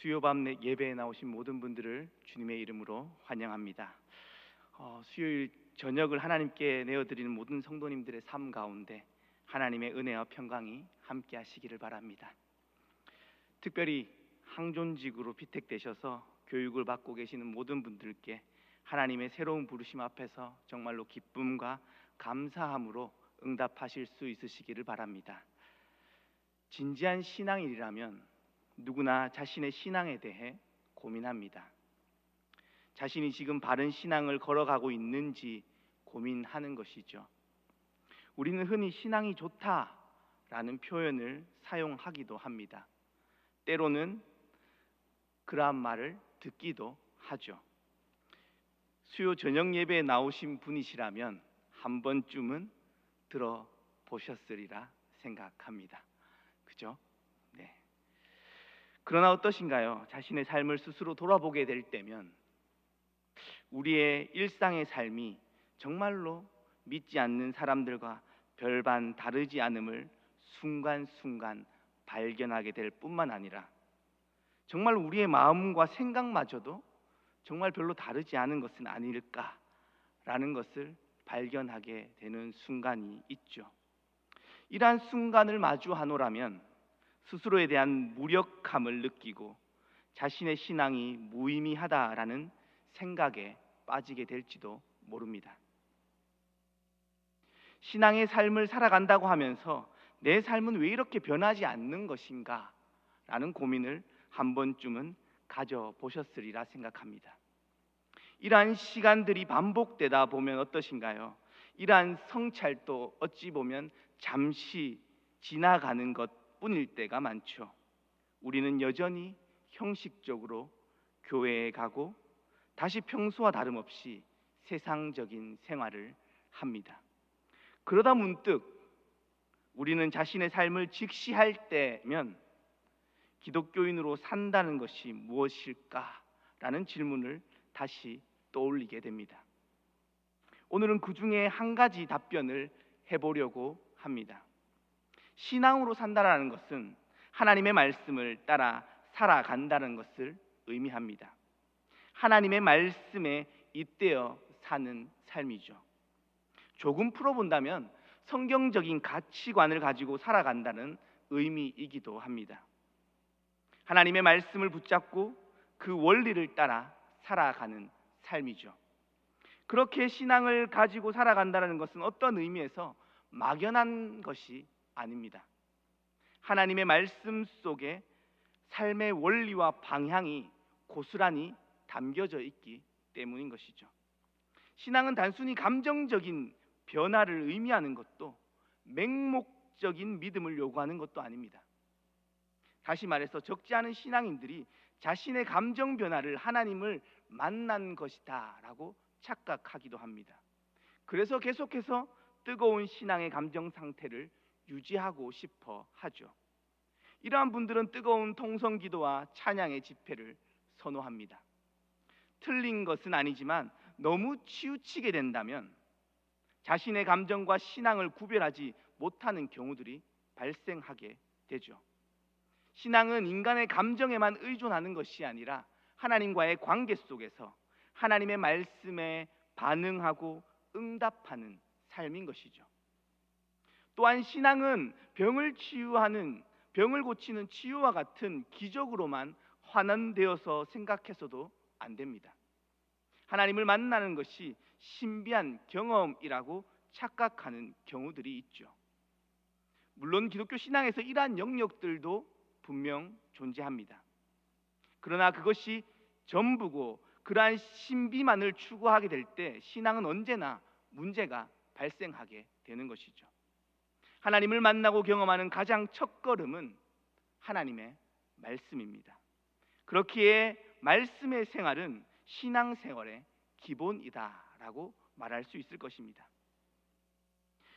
수요밤 예배에 나오신 모든 분들을 주님의 이름으로 환영합니다. 수요일 저녁을 하나님께 내어드리는 모든 성도님들의 삶 가운데 하나님의 은혜와 평강이 함께 하시기를 바랍니다. 특별히 항존직으로 피택되셔서 교육을 받고 계시는 모든 분들께 하나님의 새로운 부르심 앞에서 정말로 기쁨과 감사함으로 응답하실 수 있으시기를 바랍니다. 진지한 신앙인이라면 누구나 자신의 신앙에 대해 고민합니다. 자신이 지금 바른 신앙을 걸어가고 있는지 고민하는 것이죠. 우리는 흔히 신앙이 좋다라는 표현을 사용하기도 합니다. 때로는 그러한 말을 듣기도 하죠. 수요 저녁 예배에 나오신 분이시라면 한 번쯤은 들어보셨으리라 생각합니다. 그죠? 네. 그러나 어떠신가요? 자신의 삶을 스스로 돌아보게 될 때면 우리의 일상의 삶이 정말로 믿지 않는 사람들과 별반 다르지 않음을 순간순간 발견하게 될 뿐만 아니라 정말 우리의 마음과 생각마저도 정말 별로 다르지 않은 것은 아닐까라는 것을 발견하게 되는 순간이 있죠. 이러한 순간을 마주하노라면 스스로에 대한 무력함을 느끼고 자신의 신앙이 무의미하다라는 생각에 빠지게 될지도 모릅니다. 신앙의 삶을 살아간다고 하면서 내 삶은 왜 이렇게 변하지 않는 것인가 라는 고민을 한 번쯤은 가져보셨으리라 생각합니다. 이러한 시간들이 반복되다 보면 어떠신가요? 이러한 성찰도 어찌 보면 잠시 지나가는 것뿐일 때가 많죠. 우리는 여전히 형식적으로 교회에 가고 다시 평소와 다름없이 세상적인 생활을 합니다. 그러다 문득 우리는 자신의 삶을 직시할 때면 기독교인으로 산다는 것이 무엇일까라는 질문을 다시 떠올리게 됩니다. 오늘은 그 중에 한 가지 답변을 해보려고 합니다. 신앙으로 산다라는 것은 하나님의 말씀을 따라 살아간다는 것을 의미합니다. 하나님의 말씀에 잇대어 사는 삶이죠. 조금 풀어본다면 성경적인 가치관을 가지고 살아간다는 의미이기도 합니다. 하나님의 말씀을 붙잡고 그 원리를 따라 살아가는 삶이죠. 그렇게 신앙을 가지고 살아간다는 것은 어떤 의미에서 막연한 것이 아닙니다. 하나님의 말씀 속에 삶의 원리와 방향이 고스란히 담겨져 있기 때문인 것이죠. 신앙은 단순히 감정적인 변화를 의미하는 것도 맹목적인 믿음을 요구하는 것도 아닙니다. 다시 말해서 적지 않은 신앙인들이 자신의 감정 변화를 하나님을 만난 것이다 라고 착각하기도 합니다. 그래서 계속해서 뜨거운 신앙의 감정 상태를 유지하고 싶어 하죠. 이러한 분들은 뜨거운 통성기도와 찬양의 집회를 선호합니다. 틀린 것은 아니지만 너무 치우치게 된다면 자신의 감정과 신앙을 구별하지 못하는 경우들이 발생하게 되죠. 신앙은 인간의 감정에만 의존하는 것이 아니라 하나님과의 관계 속에서 하나님의 말씀에 반응하고 응답하는 삶인 것이죠. 또한 신앙은 병을 고치는 치유와 같은 기적으로만 환원되어서 생각해서도 안 됩니다. 하나님을 만나는 것이 신비한 경험이라고 착각하는 경우들이 있죠. 물론 기독교 신앙에서 이러한 영역들도 분명 존재합니다. 그러나 그것이 전부고 그러한 신비만을 추구하게 될 때 신앙은 언제나 문제가 발생하게 되는 것이죠. 하나님을 만나고 경험하는 가장 첫 걸음은 하나님의 말씀입니다. 그렇기에 말씀의 생활은 신앙생활의 기본이다라고 말할 수 있을 것입니다.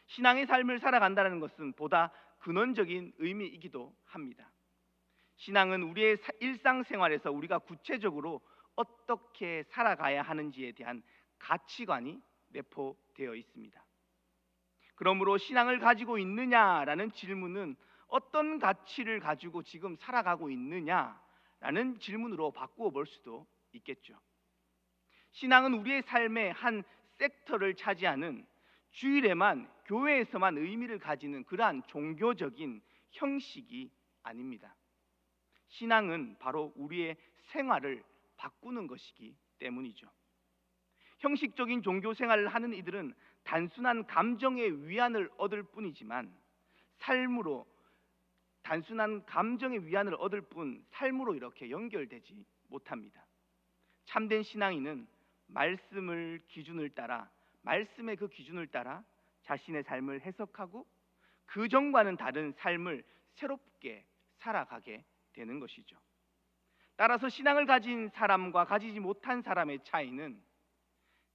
신앙의 삶을 살아간다는 것은 보다 근원적인 의미이기도 합니다. 신앙은 우리의 일상생활에서 우리가 구체적으로 어떻게 살아가야 하는지에 대한 가치관이 내포되어 있습니다. 그러므로 신앙을 가지고 있느냐라는 질문은 어떤 가치를 가지고 지금 살아가고 있느냐라는 라는 질문으로 바꾸어 볼 수도 있겠죠. 신앙은 우리의 삶의 한 섹터를 차지하는 주일에만, 교회에서만 의미를 가지는 그러한 종교적인 형식이 아닙니다. 신앙은 바로 우리의 생활을 바꾸는 것이기 때문이죠. 형식적인 종교 생활을 하는 이들은 단순한 감정의 위안을 얻을 뿐이지만 단순한 감정의 위안을 얻을 뿐 삶으로 이렇게 연결되지 못합니다. 참된 신앙인은 말씀의 그 기준을 따라 자신의 삶을 해석하고 그 전과는 다른 삶을 새롭게 살아가게 되는 것이죠. 따라서 신앙을 가진 사람과 가지지 못한 사람의 차이는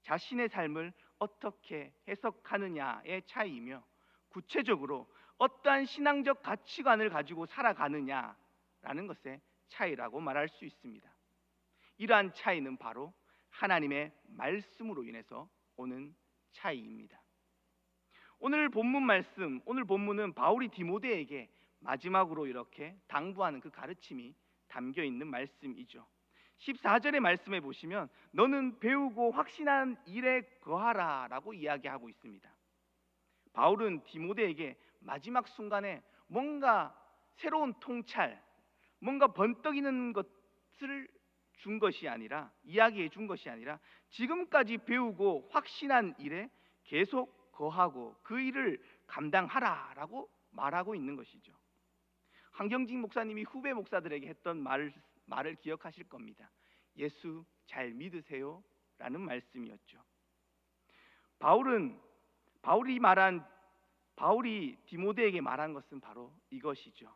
자신의 삶을 어떻게 해석하느냐의 차이이며, 구체적으로 어떠한 신앙적 가치관을 가지고 살아가느냐라는 것의 차이라고 말할 수 있습니다. 이러한 차이는 바로 하나님의 말씀으로 인해서 오는 차이입니다. 오늘 본문은 바울이 디모데에게 마지막으로 이렇게 당부하는 그 가르침이 담겨 있는 말씀이죠. 14절의 말씀에 보시면 너는 배우고 확신한 일에 거하라 라고 이야기하고 있습니다. 바울은 디모데에게 마지막 순간에 뭔가 새로운 통찰, 뭔가 번뜩이는 것을 이야기해 준 것이 아니라 지금까지 배우고 확신한 일에 계속 거하고 그 일을 감당하라라고 말하고 있는 것이죠. 황경직 목사님이 후배 목사들에게 했던 말을 기억하실 겁니다. 예수 잘 믿으세요 라는 말씀이었죠. 바울이 디모데에게 말한 것은 바로 이것이죠.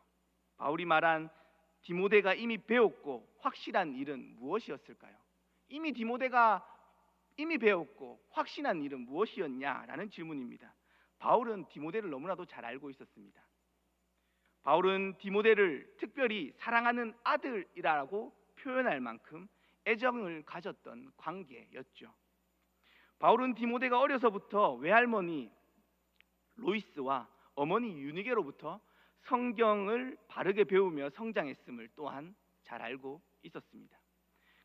바울이 말한 디모데가 이미 배웠고 확실한 일은 무엇이었을까요? 디모데가 이미 배웠고 확신한 일은 무엇이었냐라는 질문입니다. 바울은 디모데를 너무나도 잘 알고 있었습니다. 바울은 디모데를 특별히 사랑하는 아들이라고 표현할 만큼 애정을 가졌던 관계였죠. 바울은 디모데가 어려서부터 외할머니 로이스와 어머니 유니게로부터 성경을 바르게 배우며 성장했음을 또한 잘 알고 있었습니다.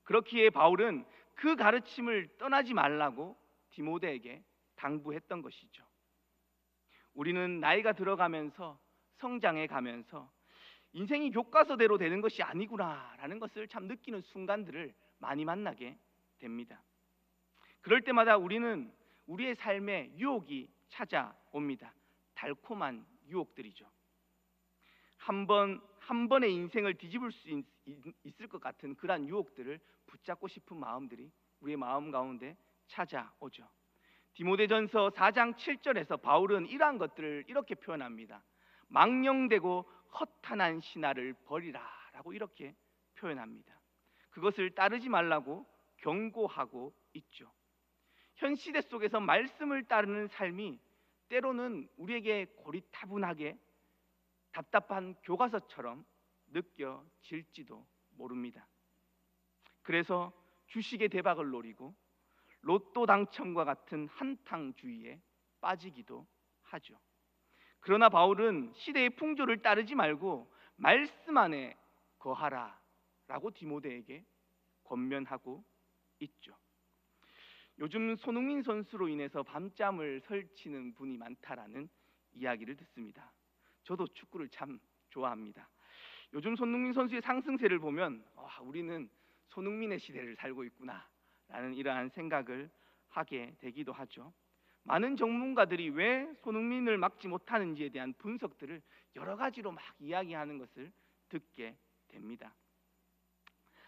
그렇기에 바울은 그 가르침을 떠나지 말라고 디모데에게 당부했던 것이죠. 우리는 나이가 들어가면서 성장해 가면서 인생이 교과서대로 되는 것이 아니구나라는 것을 참 느끼는 순간들을 많이 만나게 됩니다. 그럴 때마다 우리는 우리의 삶에 유혹이 찾아옵니다. 달콤한 유혹들이죠. 한 번의 인생을 뒤집을 수 있을 것 같은 그러한 유혹들을 붙잡고 싶은 마음들이 우리의 마음 가운데 찾아오죠. 디모데전서 4장 7절에서 바울은 이러한 것들을 이렇게 표현합니다. 망령되고 허탄한 신화를 버리라 라고 이렇게 표현합니다. 그것을 따르지 말라고 경고하고 있죠. 현 시대 속에서 말씀을 따르는 삶이 때로는 우리에게 고리타분하게 답답한 교과서처럼 느껴질지도 모릅니다. 그래서 주식의 대박을 노리고 로또 당첨과 같은 한탕주의에 빠지기도 하죠. 그러나 바울은 시대의 풍조를 따르지 말고 말씀 안에 거하라 라고 디모데에게 권면하고 있죠. 요즘 손흥민 선수로 인해서 밤잠을 설치는 분이 많다라는 이야기를 듣습니다. 저도 축구를 참 좋아합니다. 요즘 손흥민 선수의 상승세를 보면 우리는 손흥민의 시대를 살고 있구나 라는 이러한 생각을 하게 되기도 하죠. 많은 전문가들이 왜 손흥민을 막지 못하는지에 대한 분석들을 여러 가지로 막 이야기하는 것을 듣게 됩니다.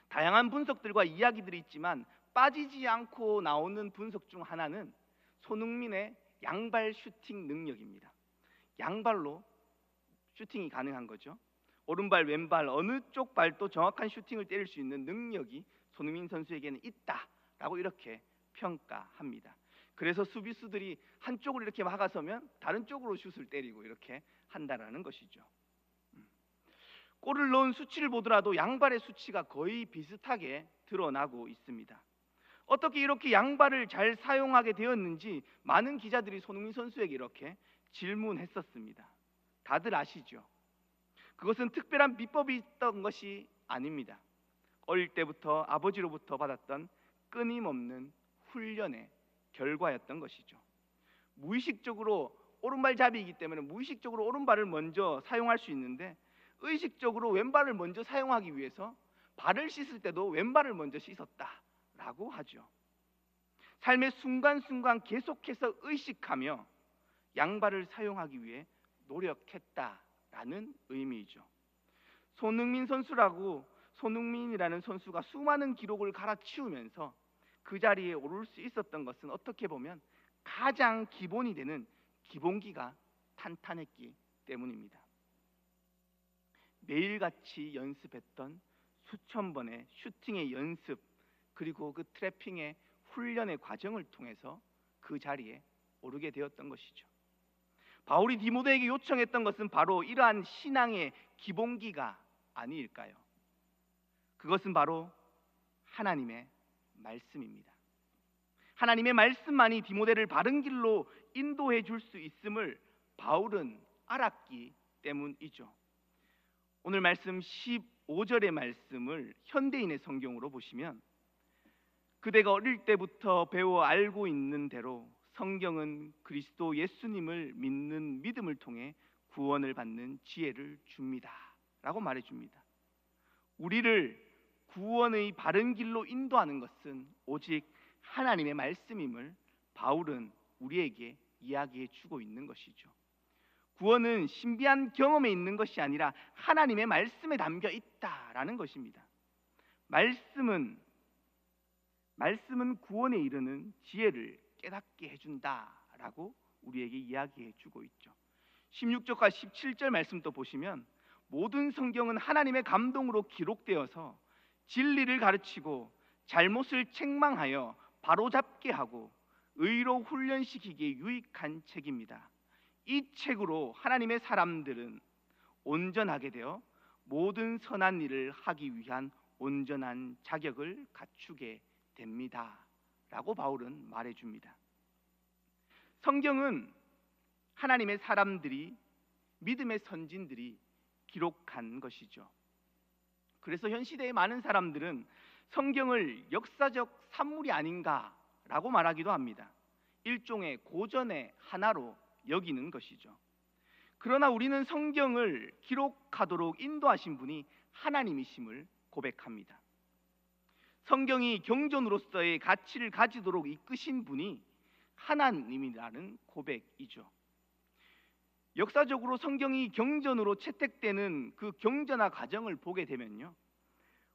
다양한 분석들과 이야기들이 있지만 빠지지 않고 나오는 분석 중 하나는 손흥민의 양발 슈팅 능력입니다. 양발로 슈팅이 가능한 거죠. 오른발, 왼발 어느 쪽 발도 정확한 슈팅을 때릴 수 있는 능력이 손흥민 선수에게는 있다라고 이렇게 평가합니다. 그래서 수비수들이 한쪽으로 이렇게 막아서면 다른 쪽으로 슛을 때리고 이렇게 한다라는 것이죠. 골을 넣은 수치를 보더라도 양발의 수치가 거의 비슷하게 드러나고 있습니다. 어떻게 이렇게 양발을 잘 사용하게 되었는지 많은 기자들이 손흥민 선수에게 이렇게 질문했었습니다. 다들 아시죠? 그것은 특별한 비법이 있던 것이 아닙니다. 어릴 때부터 아버지로부터 받았던 끊임없는 훈련의 결과였던 것이죠. 무의식적으로 오른발잡이이기 때문에 무의식적으로 오른발을 먼저 사용할 수 있는데, 의식적으로 왼발을 먼저 사용하기 위해서 발을 씻을 때도 왼발을 먼저 씻었다라고 하죠. 삶의 순간순간 계속해서 의식하며 양발을 사용하기 위해 노력했다라는 의미이죠. 손흥민이라는 선수가 수많은 기록을 갈아치우면서 그 자리에 오를 수 있었던 것은 어떻게 보면 가장 기본이 되는 기본기가 탄탄했기 때문입니다. 매일같이 연습했던 수천 번의 슈팅의 연습, 그리고 그 트래핑의 훈련의 과정을 통해서 그 자리에 오르게 되었던 것이죠. 바울이 디모데에게 요청했던 것은 바로 이러한 신앙의 기본기가 아니일까요? 그것은 바로 하나님의 말씀입니다. 하나님의 말씀만이 디모데를 바른 길로 인도해 줄 수 있음을 바울은 알았기 때문이죠. 오늘 말씀 15절의 말씀을 현대인의 성경으로 보시면, 그대가 어릴 때부터 배워 알고 있는 대로 성경은 그리스도 예수님을 믿는 믿음을 통해 구원을 받는 지혜를 줍니다 라고 말해줍니다. 우리를 구원의 바른 길로 인도하는 것은 오직 하나님의 말씀임을 바울은 우리에게 이야기해 주고 있는 것이죠. 구원은 신비한 경험에 있는 것이 아니라 하나님의 말씀에 담겨 있다라는 것입니다. 말씀은 구원에 이르는 지혜를 깨닫게 해준다라고 우리에게 이야기해 주고 있죠. 16절과 17절 말씀도 보시면, 모든 성경은 하나님의 감동으로 기록되어서 진리를 가르치고 잘못을 책망하여 바로잡게 하고 의로 훈련시키기에 유익한 책입니다. 이 책으로 하나님의 사람들은 온전하게 되어 모든 선한 일을 하기 위한 온전한 자격을 갖추게 됩니다 라고 바울은 말해줍니다. 성경은 하나님의 사람들이, 믿음의 선진들이 기록한 것이죠. 그래서 현 시대의 많은 사람들은 성경을 역사적 산물이 아닌가라고 말하기도 합니다. 일종의 고전의 하나로 여기는 것이죠. 그러나 우리는 성경을 기록하도록 인도하신 분이 하나님이심을 고백합니다. 성경이 경전으로서의 가치를 가지도록 이끄신 분이 하나님이라는 고백이죠. 역사적으로 성경이 경전으로 채택되는 그 경전화 과정을 보게 되면요,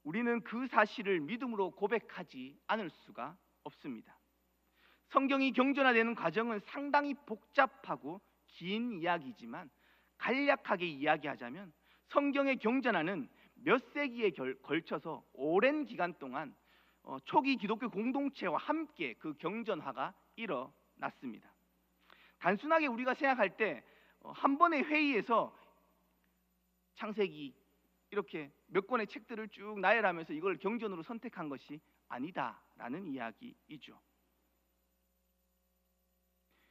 우리는 그 사실을 믿음으로 고백하지 않을 수가 없습니다. 성경이 경전화되는 과정은 상당히 복잡하고 긴 이야기지만, 간략하게 이야기하자면 성경의 경전화는 몇 세기에 걸쳐서 오랜 기간 동안 초기 기독교 공동체와 함께 그 경전화가 일어났습니다. 단순하게 우리가 생각할 때 한 번의 회의에서 창세기 이렇게 몇 권의 책들을 쭉 나열하면서 이걸 경전으로 선택한 것이 아니다라는 이야기이죠.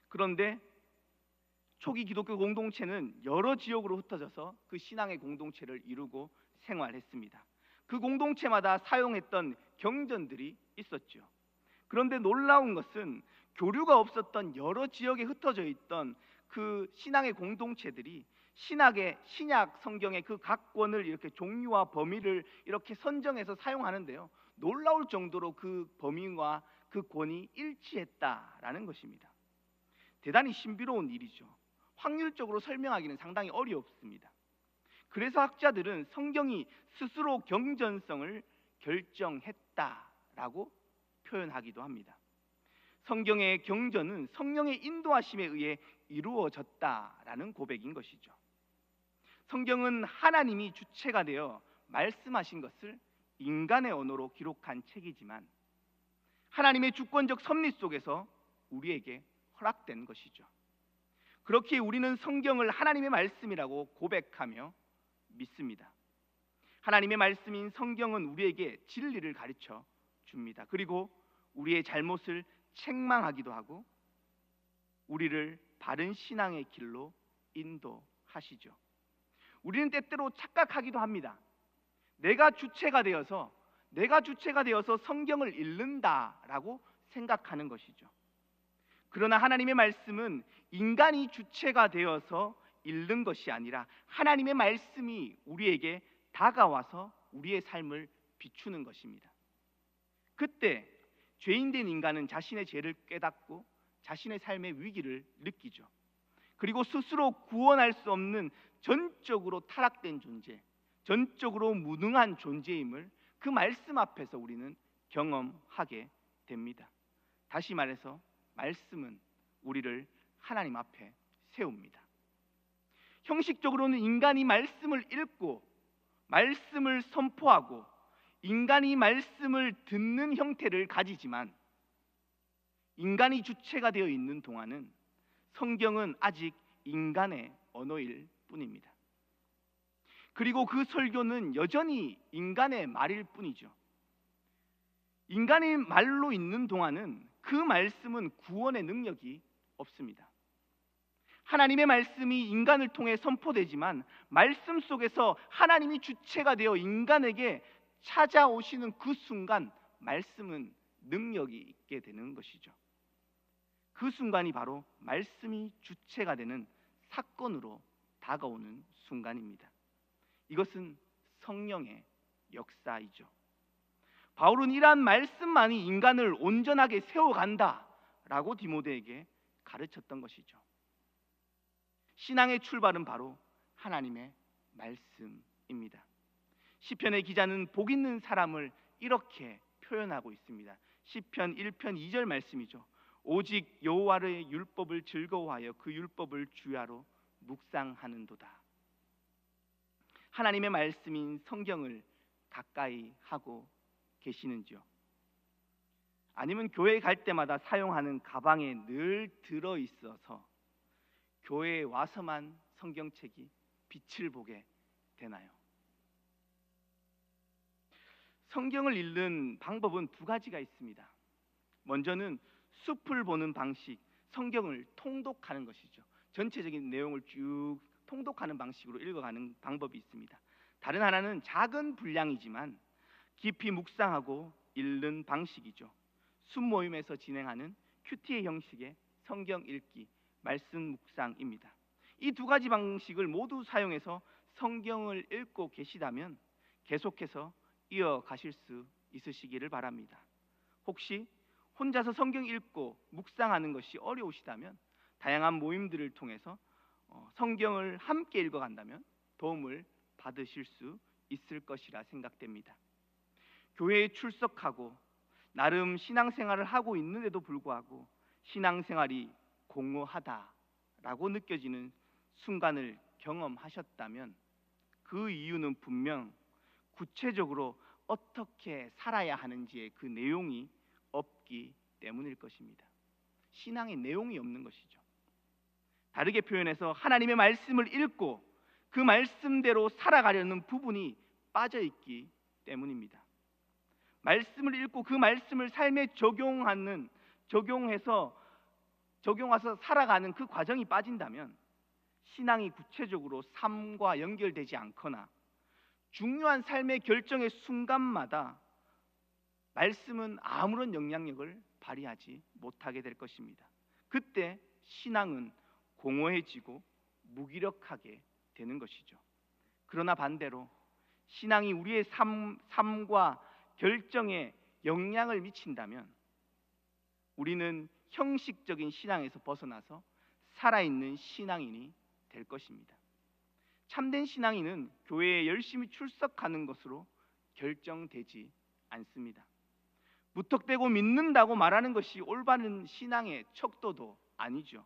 그런데 초기 기독교 공동체는 여러 지역으로 흩어져서 그 신앙의 공동체를 이루고 생활했습니다. 그 공동체마다 사용했던 경전들이 있었죠. 그런데 놀라운 것은 교류가 없었던 여러 지역에 흩어져 있던 그 신앙의 공동체들이 신약 성경의 그 각 권을 이렇게 종류와 범위를 이렇게 선정해서 사용하는데요, 놀라울 정도로 그 범위와 그 권이 일치했다라는 것입니다. 대단히 신비로운 일이죠. 확률적으로 설명하기는 상당히 어렵습니다. 그래서 학자들은 성경이 스스로 경전성을 결정했다라고 표현하기도 합니다. 성경의 경전은 성령의 인도하심에 의해 이루어졌다라는 고백인 것이죠. 성경은 하나님이 주체가 되어 말씀하신 것을 인간의 언어로 기록한 책이지만, 하나님의 주권적 섭리 속에서 우리에게 허락된 것이죠. 그렇게 우리는 성경을 하나님의 말씀이라고 고백하며 믿습니다. 하나님의 말씀인 성경은 우리에게 진리를 가르쳐 줍니다. 그리고 우리의 잘못을 책망하기도 하고 우리를 바른 신앙의 길로 인도하시죠. 우리는 때때로 착각하기도 합니다. 내가 주체가 되어서 내가 주체가 되어서 성경을 읽는다라고 생각하는 것이죠. 그러나 하나님의 말씀은 인간이 주체가 되어서 읽는 것이 아니라 하나님의 말씀이 우리에게 다가와서 우리의 삶을 비추는 것입니다. 그때 죄인된 인간은 자신의 죄를 깨닫고 자신의 삶의 위기를 느끼죠. 그리고 스스로 구원할 수 없는 전적으로 타락된 존재, 전적으로 무능한 존재임을 그 말씀 앞에서 우리는 경험하게 됩니다. 다시 말해서 말씀은 우리를 하나님 앞에 세웁니다. 형식적으로는 인간이 말씀을 읽고 말씀을 선포하고 인간이 말씀을 듣는 형태를 가지지만 인간이 주체가 되어 있는 동안은 성경은 아직 인간의 언어일 뿐입니다. 그리고 그 설교는 여전히 인간의 말일 뿐이죠. 인간의 말로 있는 동안은 그 말씀은 구원의 능력이 없습니다. 하나님의 말씀이 인간을 통해 선포되지만 말씀 속에서 하나님이 주체가 되어 인간에게 찾아오시는 그 순간 말씀은 능력이 있게 되는 것이죠. 그 순간이 바로 말씀이 주체가 되는 사건으로 다가오는 순간입니다. 이것은 성령의 역사이죠. 바울은 이러한 말씀만이 인간을 온전하게 세워간다라고 디모데에게 가르쳤던 것이죠. 신앙의 출발은 바로 하나님의 말씀입니다. 시편의 기자는 복 있는 사람을 이렇게 표현하고 있습니다. 시편 1편 2절 말씀이죠. 오직 여호와의 율법을 즐거워하여 그 율법을 주야로 묵상하는도다. 하나님의 말씀인 성경을 가까이 하고 계시는지요? 아니면 교회에 갈 때마다 사용하는 가방에 늘 들어 있어서 교회에 와서만 성경책이 빛을 보게 되나요? 성경을 읽는 방법은 두 가지가 있습니다. 먼저는 숲을 보는 방식, 성경을 통독하는 것이죠. 전체적인 내용을 쭉 통독하는 방식으로 읽어가는 방법이 있습니다. 다른 하나는 작은 분량이지만 깊이 묵상하고 읽는 방식이죠. 숲 모임에서 진행하는 QTA 형식의 성경 읽기, 말씀 묵상입니다. 이 두 가지 방식을 모두 사용해서 성경을 읽고 계시다면 계속해서 이어가실 수 있으시기를 바랍니다. 혹시 혼자서 성경 읽고 묵상하는 것이 어려우시다면 다양한 모임들을 통해서 성경을 함께 읽어간다면 도움을 받으실 수 있을 것이라 생각됩니다. 교회에 출석하고 나름 신앙생활을 하고 있는데도 불구하고 신앙생활이 공허하다라고 느껴지는 순간을 경험하셨다면 그 이유는 분명 구체적으로 어떻게 살아야 하는지의 그 내용이 없기 때문일 것입니다. 신앙의 내용이 없는 것이죠. 다르게 표현해서 하나님의 말씀을 읽고 그 말씀대로 살아가려는 부분이 빠져있기 때문입니다. 말씀을 읽고 그 말씀을 삶에 적용해서 살아가는 그 과정이 빠진다면 신앙이 구체적으로 삶과 연결되지 않거나 중요한 삶의 결정의 순간마다 말씀은 아무런 영향력을 발휘하지 못하게 될 것입니다. 그때 신앙은 공허해지고 무기력하게 되는 것이죠. 그러나 반대로 신앙이 우리의 삶과 결정에 영향을 미친다면 우리는 형식적인 신앙에서 벗어나서 살아있는 신앙인이 될 것입니다. 참된 신앙인은 교회에 열심히 출석하는 것으로 결정되지 않습니다. 무턱대고 믿는다고 말하는 것이 올바른 신앙의 척도도 아니죠.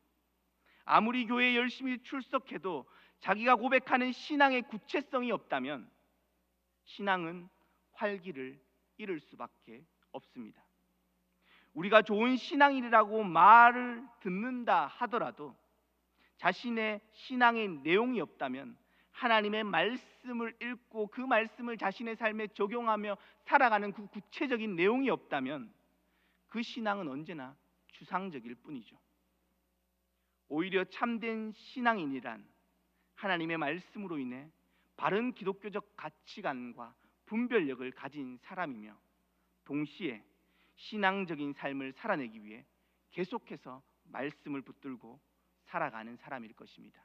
아무리 교회에 열심히 출석해도 자기가 고백하는 신앙의 구체성이 없다면 신앙은 활기를 잃을 수밖에 없습니다. 우리가 좋은 신앙인이라고 말을 듣는다 하더라도 자신의 신앙의 내용이 없다면, 하나님의 말씀을 읽고 그 말씀을 자신의 삶에 적용하며 살아가는 그 구체적인 내용이 없다면 그 신앙은 언제나 추상적일 뿐이죠. 오히려 참된 신앙인이란 하나님의 말씀으로 인해 바른 기독교적 가치관과 분별력을 가진 사람이며 동시에 신앙적인 삶을 살아내기 위해 계속해서 말씀을 붙들고 살아가는 사람일 것입니다.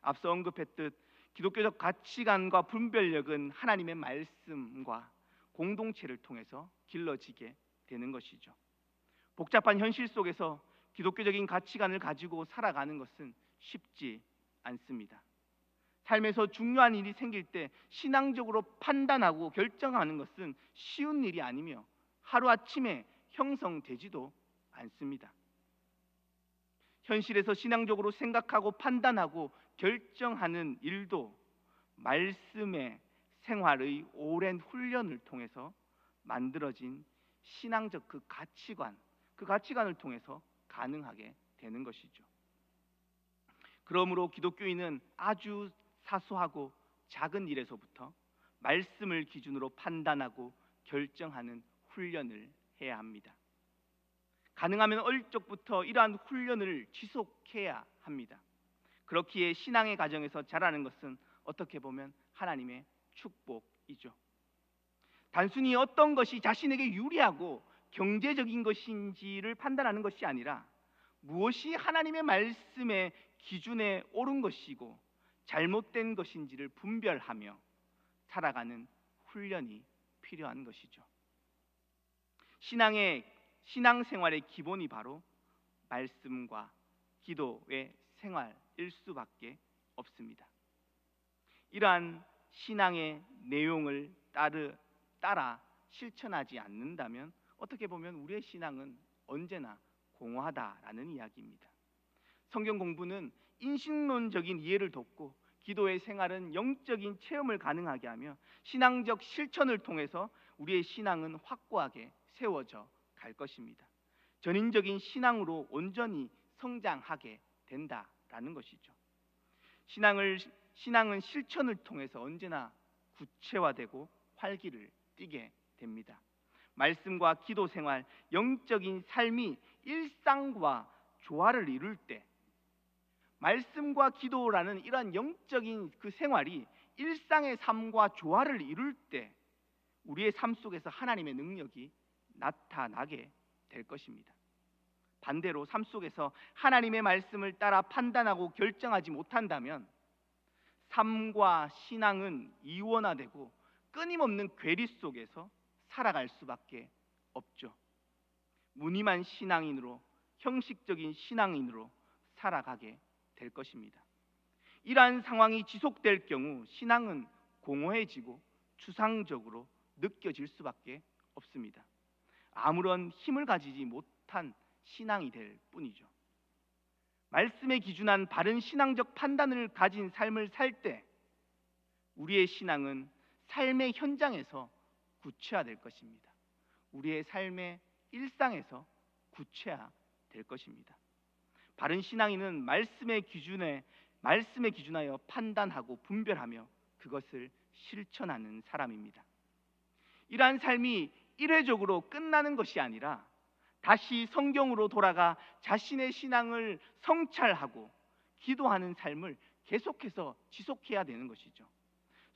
앞서 언급했듯 기독교적 가치관과 분별력은 하나님의 말씀과 공동체를 통해서 길러지게 되는 것이죠. 복잡한 현실 속에서 기독교적인 가치관을 가지고 살아가는 것은 쉽지 않습니다. 삶에서 중요한 일이 생길 때 신앙적으로 판단하고 결정하는 것은 쉬운 일이 아니며 하루아침에 형성되지도 않습니다. 현실에서 신앙적으로 생각하고 판단하고 결정하는 일도 말씀의 생활의 오랜 훈련을 통해서 만들어진 신앙적 그 가치관을 통해서 가능하게 되는 것이죠. 그러므로 기독교인은 아주 사소하고 작은 일에서부터 말씀을 기준으로 판단하고 결정하는 훈련을 해야 합니다. 가능하면 어릴 적부터 이러한 훈련을 지속해야 합니다. 그렇기에 신앙의 가정에서 자라는 것은 어떻게 보면 하나님의 축복이죠. 단순히 어떤 것이 자신에게 유리하고 경제적인 것인지를 판단하는 것이 아니라 무엇이 하나님의 말씀의 기준에 옳은 것이고 잘못된 것인지를 분별하며 살아가는 훈련이 필요한 것이죠. 신앙생활의 기본이 바로 말씀과 기도의 생활일 수밖에 없습니다. 이러한 신앙의 내용을 따라 실천하지 않는다면 어떻게 보면 우리의 신앙은 언제나 공허하다라는 이야기입니다. 성경 공부는 인식론적인 이해를 돕고 기도의 생활은 영적인 체험을 가능하게 하며 신앙적 실천을 통해서 우리의 신앙은 확고하게 세워져 갈 것입니다. 전인적인 신앙으로 온전히 성장하게 된다라는 것이죠. 신앙은 실천을 통해서 언제나 구체화되고 활기를 띠게 됩니다. 말씀과 기도 생활, 영적인 삶이 일상과 조화를 이룰 때, 말씀과 기도라는 이러한 영적인 그 생활이 일상의 삶과 조화를 이룰 때 우리의 삶 속에서 하나님의 능력이 나타나게 될 것입니다. 반대로 삶 속에서 하나님의 말씀을 따라 판단하고 결정하지 못한다면 삶과 신앙은 이원화되고 끊임없는 괴리 속에서 살아갈 수밖에 없죠. 무늬만 신앙인으로, 형식적인 신앙인으로 살아가게 될 것입니다. 이러한 상황이 지속될 경우 신앙은 공허해지고 추상적으로 느껴질 수밖에 없습니다. 아무런 힘을 가지지 못한 신앙이 될 뿐이죠. 말씀에 기준한 바른 신앙적 판단을 가진 삶을 살 때 우리의 신앙은 삶의 현장에서 구체화될 것입니다. 우리의 삶의 일상에서 구체화될 것입니다. 바른 신앙인은 말씀에 기준하여 판단하고 분별하며 그것을 실천하는 사람입니다. 이러한 삶이 일회적으로 끝나는 것이 아니라 다시 성경으로 돌아가 자신의 신앙을 성찰하고 기도하는 삶을 계속해서 지속해야 되는 것이죠.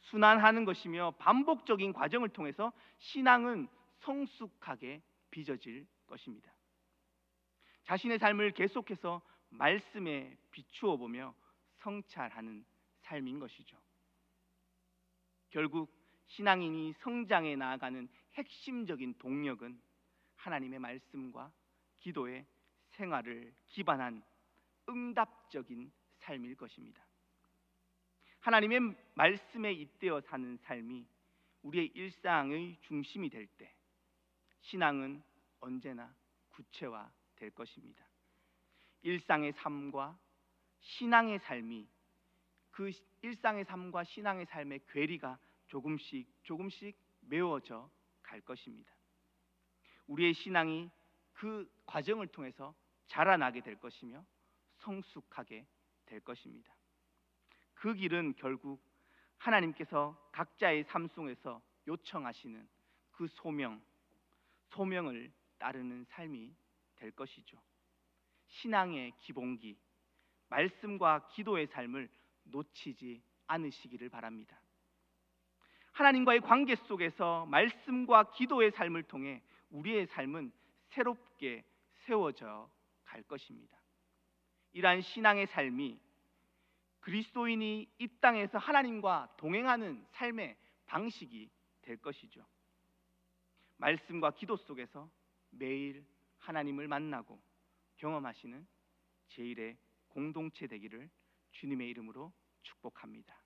순환하는 것이며 반복적인 과정을 통해서 신앙은 성숙하게 빚어질 것입니다. 자신의 삶을 계속해서 말씀에 비추어 보며 성찰하는 삶인 것이죠. 결국 신앙인이 성장해 나아가는 핵심적인 동력은 하나님의 말씀과 기도의 생활을 기반한 응답적인 삶일 것입니다. 하나님의 말씀에 잇대어 사는 삶이 우리의 일상의 중심이 될 때 신앙은 언제나 구체화될 것입니다. 일상의 삶과 신앙의 삶이 그 일상의 삶과 신앙의 삶의 괴리가 조금씩 메워져 갈 것입니다. 우리의 신앙이 그 과정을 통해서 자라나게 될 것이며 성숙하게 될 것입니다. 그 길은 결국 하나님께서 각자의 삶 속에서 요청하시는 그 소명을 따르는 삶이 될 것이죠. 신앙의 기본기, 말씀과 기도의 삶을 놓치지 않으시기를 바랍니다. 하나님과의 관계 속에서 말씀과 기도의 삶을 통해 우리의 삶은 새롭게 세워져 갈 것입니다. 이러한 신앙의 삶이 그리스도인이 이 땅에서 하나님과 동행하는 삶의 방식이 될 것이죠. 말씀과 기도 속에서 매일 하나님을 만나고 경험하시는 제1의 공동체 되기를 주님의 이름으로 축복합니다.